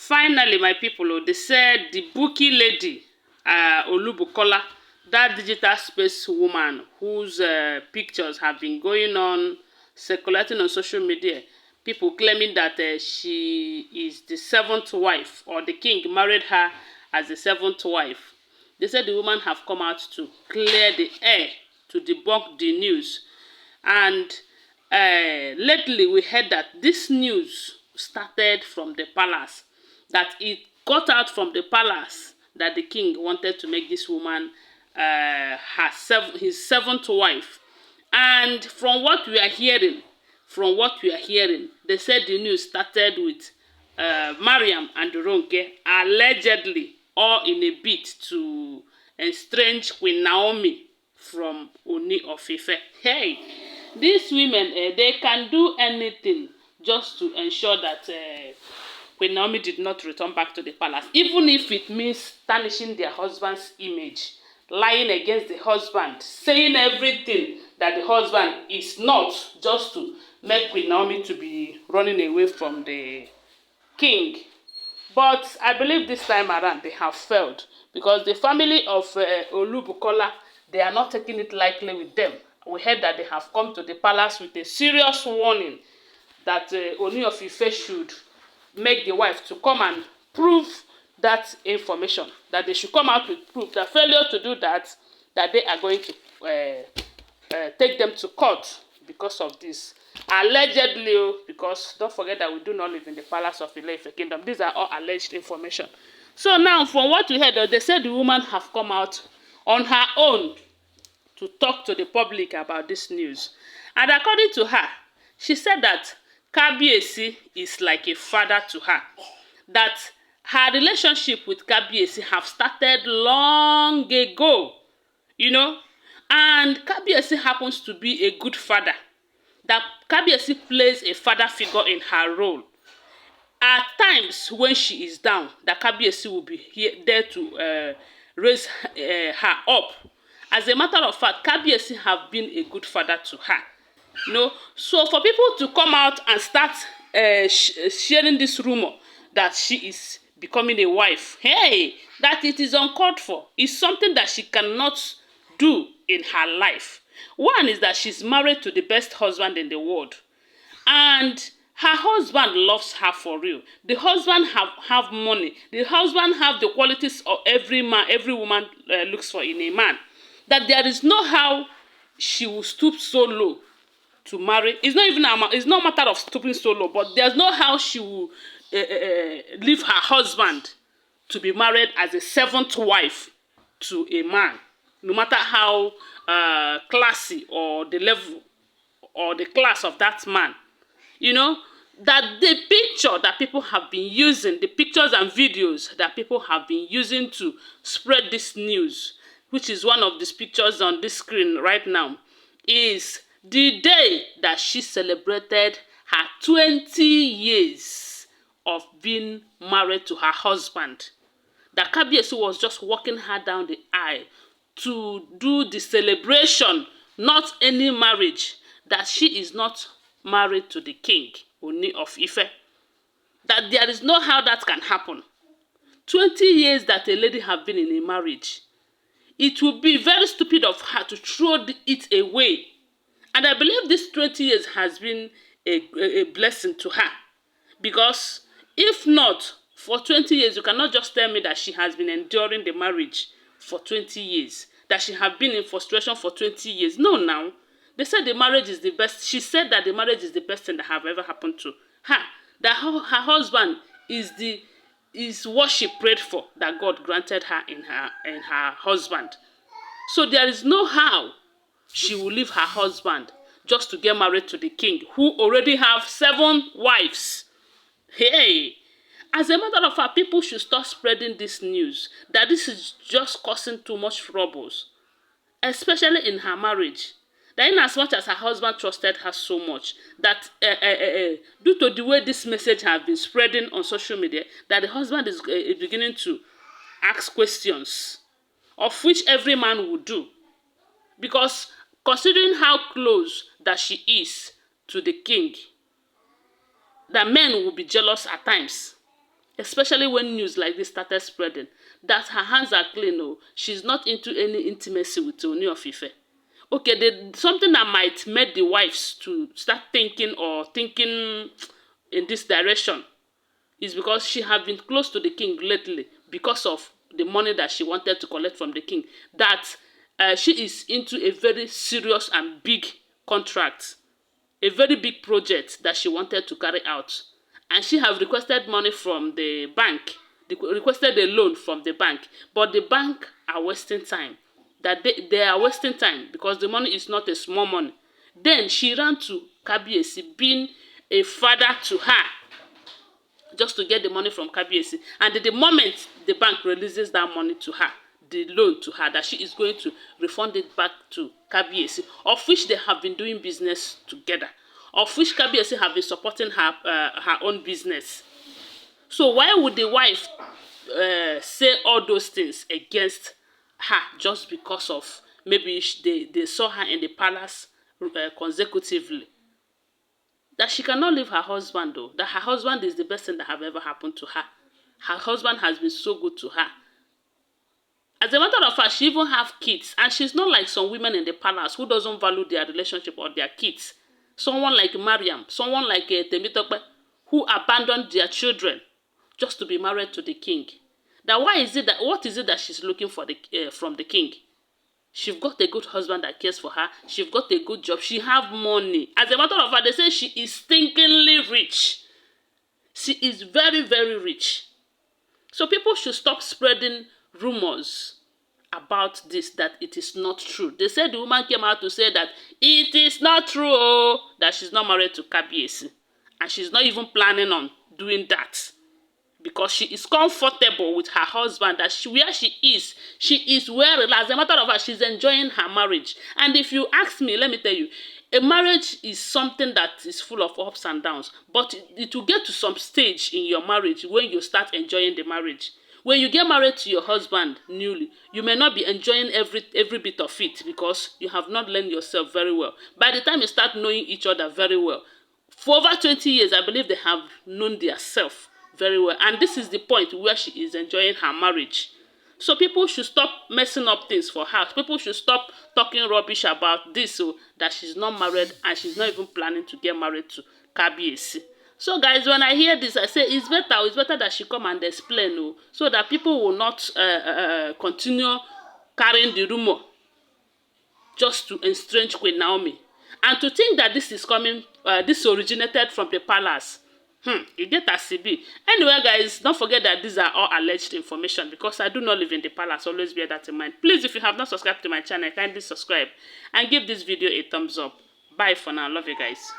Finally, my people, they said the bookie lady, Olubukola, that digital space woman whose pictures have been going on, circulating on social media, people claiming that she is the seventh wife, or the king married her as the seventh wife. They said the woman have come out to clear the air, to debunk the news. And lately we heard that this news started from the palace, that it got out from the palace that the king wanted to make this woman his seventh wife. And from what we are hearing, they said the news started with Mariam and Ronke allegedly all in a bid to estrange Queen Naomi from Ooni Of Ife. Hey, these women, they can do anything just to ensure that Queen Naomi did not return back to the palace, even if it means tarnishing their husband's image, lying against the husband, saying everything that the husband is not, just to make Queen Naomi to be running away from the king. But I believe this time around they have failed, because the family of Olubukola, they are not taking it lightly with them. We heard that they have come to the palace with a serious warning that Ooni Of Ife should make the wife to come and prove that information, that they should come out with proof. That failure to do that, that they are going to take them to court because of this. Allegedly, because don't forget that we do not live in the palace of Ife kingdom. These are all alleged information. So now, from what we heard, they said the woman have come out on her own to talk to the public about this news. And according to her, she said that Kabiyesi is like a father to her. That her relationship with Kabiyesi have started long ago, you know. And Kabiyesi happens to be a good father. That Kabiyesi plays a father figure in her role. At times when she is down, that Kabiyesi will be there to raise her up. As a matter of fact, Kabiyesi have been a good father to her. You know, so for people to come out and start sharing this rumor that she is becoming a wife, hey, that it is uncalled for, is something that she cannot do in her life. One is that she's married to the best husband in the world, and her husband loves her for real. The husband have money. The husband have the qualities of every man, every woman looks for in a man. That there is no how she will stoop so low to marry. It's not a matter of stooping so low, but there's no how she will leave her husband to be married as a seventh wife to a man, no matter how classy or the level or the class of that man. You know, that the picture that people have been using, the pictures and videos that people have been using to spread this news, which is one of these pictures on this screen right now, is the day that she celebrated her 20 years of being married to her husband. That Kabiyesi was just walking her down the aisle to do the celebration, not any marriage, that she is not married to the king, Ooni Of Ife. That there is no how that can happen. 20 years that a lady have been in a marriage. It would be very stupid of her to throw it away. And I believe this 20 years has been a blessing to her. Because if not, for 20 years, you cannot just tell me that she has been enduring the marriage for 20 years. That she have been in frustration for 20 years. No, now. They said the marriage is the best. She said that the marriage is the best thing that have ever happened to her. That her husband is what she prayed for, that God granted her in her husband. So there is no how she will leave her husband just to get married to the king, who already have 7 wives. Hey, as a matter of fact, people should start spreading this news, that this is just causing too much troubles, especially in her marriage. That in as much as her husband trusted her so much, that due to the way this message has been spreading on social media, that the husband is beginning to ask questions, of which every man would do. Because considering how close that she is to the king, that men will be jealous at times. especially when news like this started spreading, that her hands are clean. Oh, she's not into any intimacy with Ooni of Ife. Okay, something that might make the wives to start thinking in this direction is because she have been close to the king lately because of the money that she wanted to collect from the king. That she is into a very serious and big contract, a very big project that she wanted to carry out. And she have requested money from the bank, requested a loan from the bank, but the bank are wasting time. That they are wasting time because the money is not a small money. Then she ran to Kabiyesi, being a father to her, just to get the money from Kabiyesi. And the moment the bank releases that money to her, the loan to her, that she is going to refund it back to Kabiyesi, of which they have been doing business together, of which Kabiyesi have been supporting her own business. So why would the wife say all those things against her just because of maybe they saw her in the palace consecutively? That she cannot leave her husband, though. That her husband is the best thing that have ever happened to her. Her husband has been so good to her. As a matter of fact, she even have kids. And she's not like some women in the palace who doesn't value their relationship or their kids. Someone like Mariam, someone like Temitope, who abandoned their children just to be married to the king. That what is it that she's looking for from the king? She's got a good husband that cares for her. She's got a good job. She have money. As a matter of fact, they say she is stinkingly rich. She is very, very rich. So people should stop spreading rumors about this, that it is not true. They said the woman came out to say that it is not true, oh, that she's not married to Kabiyesi. And she's not even planning on doing that. Because she is comfortable with her husband, that where she is well relaxed. As a matter of fact, she's enjoying her marriage. And if you ask me, let me tell you, a marriage is something that is full of ups and downs. But it will get to some stage in your marriage when you start enjoying the marriage. When you get married to your husband newly, you may not be enjoying every bit of it because you have not learned yourself very well. By the time you start knowing each other very well, for over 20 years, I believe they have known their self very well. And this is the point where she is enjoying her marriage. So people should stop messing up things for her. People should stop talking rubbish about this, so that she's not married and she's not even planning to get married to Kabiyesi. So guys, when I hear this, I say it's better that she come and explain, so that people will not continue carrying the rumor just to estrange Queen Naomi. And to think that this is this originated from the palace. You get as it be. Anyway, guys, don't forget that these are all alleged information because I do not live in the palace. Always bear that in mind. Please, if you have not subscribed to my channel, kindly subscribe and give this video a thumbs up. Bye for now. Love you guys.